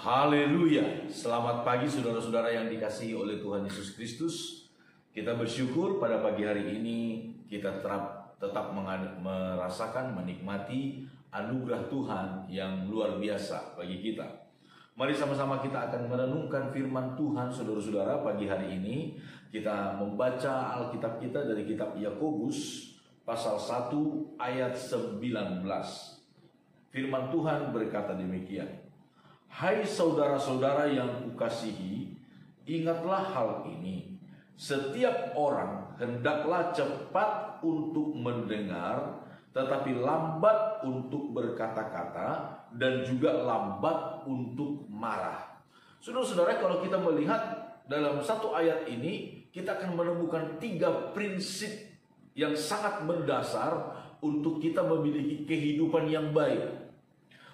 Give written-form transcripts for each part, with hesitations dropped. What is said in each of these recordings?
Haleluya. Selamat pagi saudara-saudara yang dikasihi oleh Tuhan Yesus Kristus. Kita bersyukur pada pagi hari ini kita tetap merasakan, menikmati anugerah Tuhan yang luar biasa bagi kita. Mari sama-sama kita akan merenungkan firman Tuhan saudara-saudara. Pagi hari ini kita membaca Alkitab kita dari kitab Yakobus pasal 1 ayat 19. Firman Tuhan berkata demikian. Hai saudara-saudara yang kukasihi, ingatlah hal ini. Setiap orang hendaklah cepat untuk mendengar, tetapi lambat untuk berkata-kata, dan juga lambat untuk marah. Saudara-saudara, kalau kita melihat dalam satu ayat ini, kita akan menemukan 3 prinsip yang sangat mendasar untuk kita memiliki kehidupan yang baik.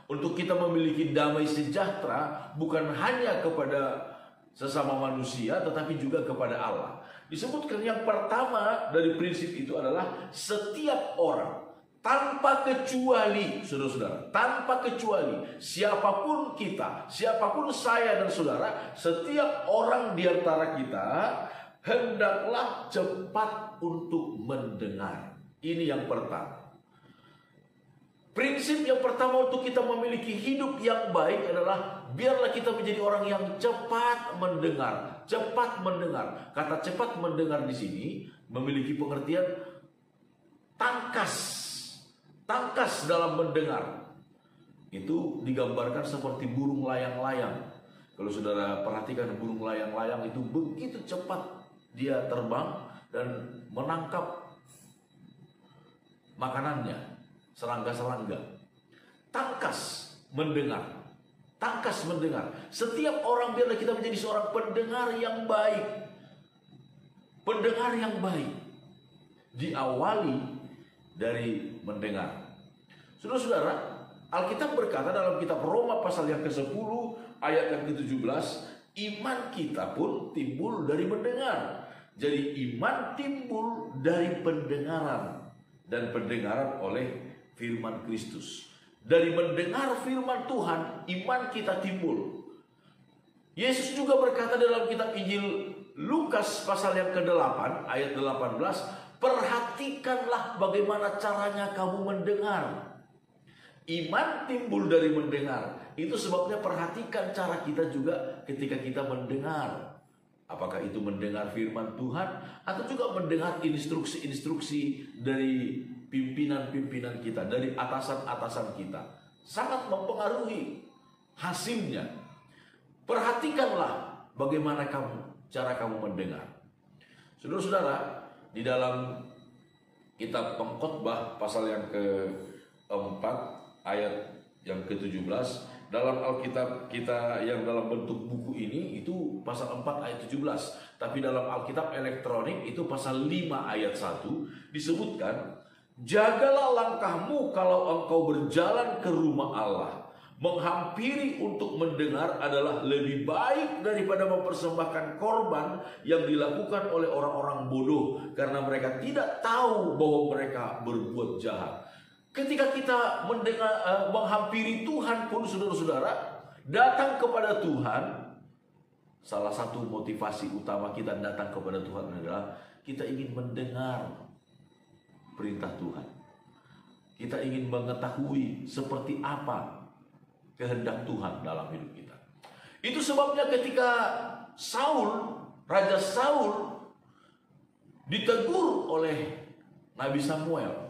Untuk kita memiliki damai sejahtera bukan hanya kepada sesama manusia tetapi juga kepada Allah. Disebutkan yang pertama dari prinsip itu adalah setiap orang tanpa kecuali, saudara-saudara, tanpa kecuali, siapapun kita, siapapun saya dan saudara, setiap orang di antara kita hendaklah cepat untuk mendengar. Ini yang pertama. Prinsip yang pertama untuk kita memiliki hidup yang baik adalah biarlah kita menjadi orang yang cepat mendengar. Cepat mendengar. Kata cepat mendengar di sini memiliki pengertian tangkas. Tangkas dalam mendengar. Itu digambarkan seperti burung layang-layang. Kalau saudara perhatikan burung layang-layang itu begitu cepat dia terbang dan menangkap makanannya. Serangga-serangga. Tangkas mendengar. Tangkas mendengar. Setiap orang biarlah kita menjadi seorang pendengar yang baik. Pendengar yang baik diawali dari mendengar. Saudara-saudara, Alkitab berkata dalam kitab Roma pasal yang ke-10 ayat yang ke-17, iman kita pun timbul dari mendengar. Jadi iman timbul dari pendengaran, dan pendengaran oleh firman Kristus. Dari mendengar firman Tuhan, iman kita timbul. Yesus juga berkata dalam kitab Injil Lukas pasal yang ke-8 ayat 18, perhatikanlah bagaimana caranya kamu mendengar. Iman timbul dari mendengar. Itu sebabnya perhatikan cara kita juga ketika kita mendengar. Apakah itu mendengar firman Tuhan atau juga mendengar instruksi-instruksi dari pimpinan-pimpinan kita, dari atasan-atasan kita. Sangat mempengaruhi hasilnya. Perhatikanlah bagaimana cara kamu mendengar. Saudara-saudara, di dalam kitab Pengkhotbah pasal yang ke-4 ayat yang ke-17, dalam Alkitab kita yang dalam bentuk buku ini itu pasal 4 ayat 17. Tapi dalam Alkitab elektronik itu pasal 5 ayat 1 disebutkan, jagalah langkahmu kalau engkau berjalan ke rumah Allah. Menghampiri untuk mendengar adalah lebih baik daripada mempersembahkan korban yang dilakukan oleh orang-orang bodoh, karena mereka tidak tahu bahwa mereka berbuat jahat. Ketika kita menghampiri Tuhan pun, saudara-saudara, datang kepada Tuhan, salah satu motivasi utama kita datang kepada Tuhan adalah kita ingin mendengar perintah Tuhan. Kita ingin mengetahui seperti apa kehendak Tuhan dalam hidup kita. Itu sebabnya ketika Raja Saul ditegur oleh Nabi Samuel,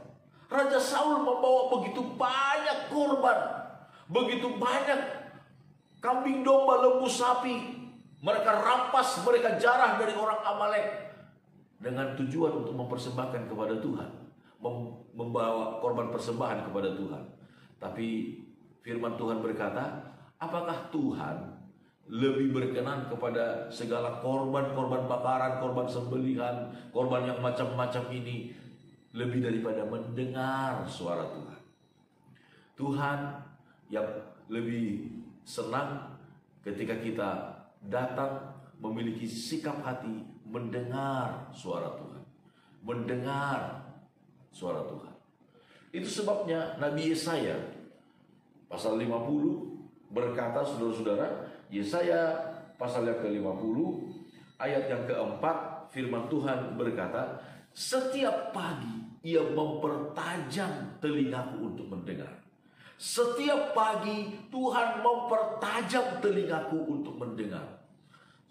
Raja Saul membawa begitu banyak korban, begitu banyak kambing domba, lembu sapi. Mereka rampas, mereka jarah dari orang Amalek dengan tujuan untuk mempersembahkan kepada Tuhan, membawa korban persembahan kepada Tuhan. Tapi firman Tuhan berkata, apakah Tuhan lebih berkenan kepada segala korban-korban bakaran, korban sembelihan, korban yang macam-macam ini, lebih daripada mendengar suara Tuhan? Tuhan yang lebih senang ketika kita datang memiliki sikap hati mendengar suara Tuhan, mendengar suara Tuhan. Itu sebabnya Nabi Yesaya pasal 50 berkata, saudara-saudara, Yesaya pasal yang ke-50 ayat yang keempat, firman Tuhan berkata, setiap pagi ia mempertajam telingaku untuk mendengar. Setiap pagi Tuhan mempertajam telingaku untuk mendengar.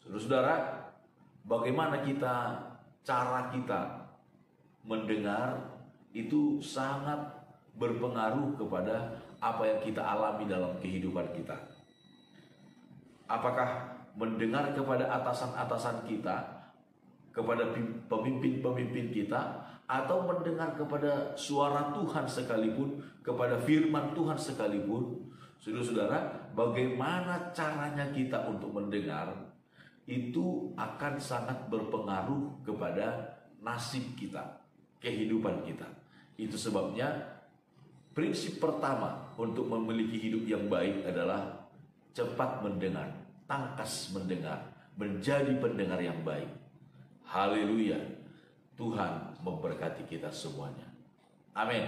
Saudara-saudara, bagaimana cara kita mendengar itu sangat berpengaruh kepada apa yang kita alami dalam kehidupan kita. Apakah mendengar kepada atasan-atasan kita, kepada pemimpin-pemimpin kita, atau mendengar kepada suara Tuhan sekalipun, kepada firman Tuhan sekalipun, saudara-saudara, bagaimana caranya kita untuk mendengar itu akan sangat berpengaruh kepada nasib kita, kehidupan kita. Itu sebabnya prinsip pertama untuk memiliki hidup yang baik adalah cepat mendengar, tangkas mendengar, menjadi pendengar yang baik. Haleluya. Tuhan memberkati kita semuanya. Amin.